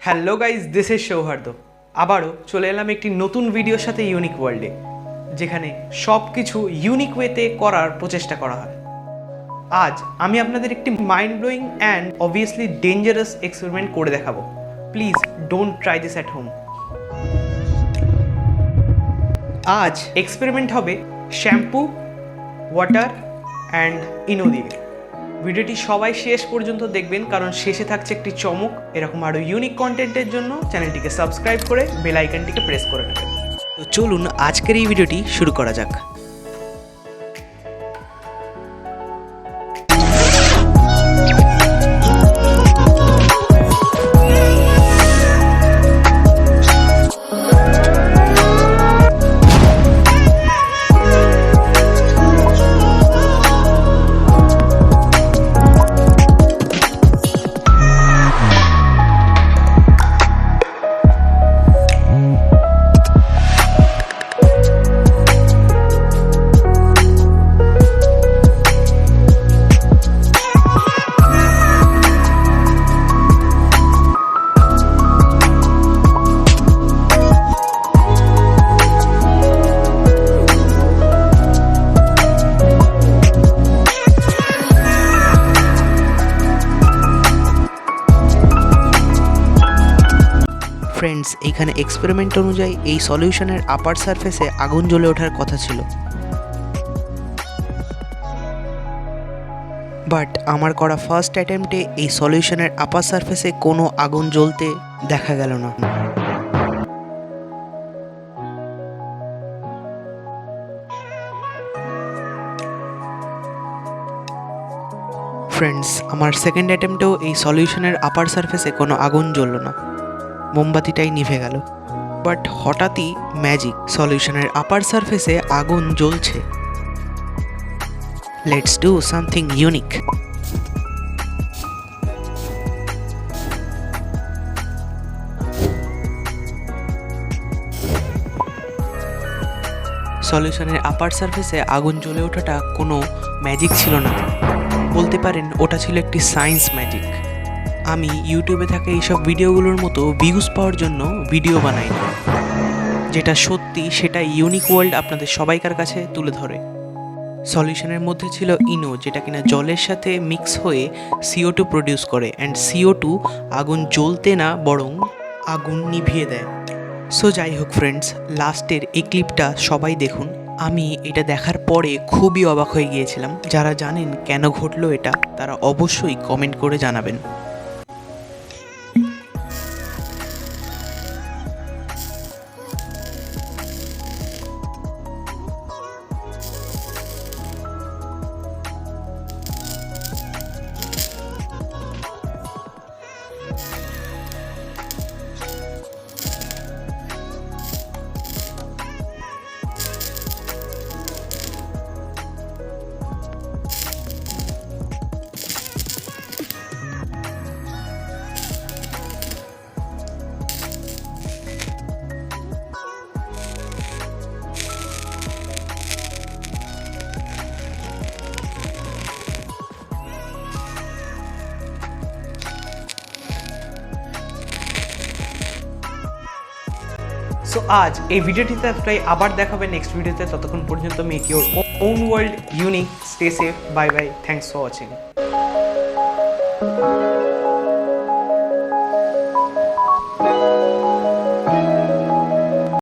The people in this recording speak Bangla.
Hello guys, this is Souhardya. আবারও চলে এলাম একটি নতুন ভিডিওর সাথে ইউনিক ওয়ার্ল্ডে, যেখানে সব কিছু ইউনিক ওয়েতে করার প্রচেষ্টা করা হয়। আজ আমি আপনাদের একটি mind blowing and obviously dangerous experiment করে দেখাবো। Please don't try this at home. আজ এক্সপেরিমেন্ট হবে শ্যাম্পু, ওয়াটার অ্যান্ড ইনো দিয়ে। ভিডিওটি সবাই শেষ পর্যন্ত দেখবেন, কারণ শেষে থাকছে একটি চমক। এরকম আরও ইউনিক কন্টেন্টের জন্য চ্যানেলটিকে সাবস্ক্রাইব করে বেল আইকনটিকে প্রেস করে নেবেন। তো চলুন আজকের এই ভিডিওটি শুরু করা যাক। ফ্রেন্ডস, এইখানে এক্সপেরিমেন্ট অনুযায়ী এই সলিউশনের আপার সারফেসে আগুন জ্বলে ওঠার কথা ছিল, বাট আমার করা ফার্স্ট অ্যাটেম্পটে এই সলিউশনের আপার সারফেসে কোনো আগুন জ্বলতে দেখা গেল না। ফ্রেন্ডস, আমার সেকেন্ড অ্যাটেম্পটেও এই সলিউশনের আপার সারফেসে কোনো আগুন জ্বলল না, মোমবাতিটাই নিভে গেল। বাট হঠাৎই ম্যাজিক, সলিউশনের আপার সারফেসে আগুন জ্বলছে। Let's do something unique. সলিউশনের আপার সারফেসে আগুন জ্বলে ওঠাটা কোনো ম্যাজিক ছিল না, বলতে পারেন ওটা ছিল একটি সায়েন্স ম্যাজিক। আমি ইউটিউবে থাকা এইসব ভিডিওগুলোর মতো ভিউজ পাওয়ার জন্য ভিডিও বানাই না, যেটা সত্যি সেটা ইউনিক ওয়ার্ল্ড আপনাদের সবাইকার কাছে তুলে ধরে। সলিউশনের মধ্যে ছিল ইনো, যেটা কিনা জলের সাথে মিক্স হয়ে CO2 প্রডিউস করে, অ্যান্ড CO2 আগুন জ্বলতে না বরং আগুন নিভিয়ে দেয়। সো যাই হোক ফ্রেন্ডস, লাস্টের এই ক্লিপটা সবাই দেখুন। আমি এটা দেখার পরে খুবই অবাক হয়ে গিয়েছিলাম। যারা জানেন কেন ঘটলো এটা, তারা অবশ্যই কমেন্ট করে জানাবেন। সো আজ এই ভিডিওটিতে প্রায় আবার দেখাবে নেক্সট ভিডিওতে। ততক্ষণ পর্যন্ত make your own world unique, stay safe, bye bye, thanks for watching.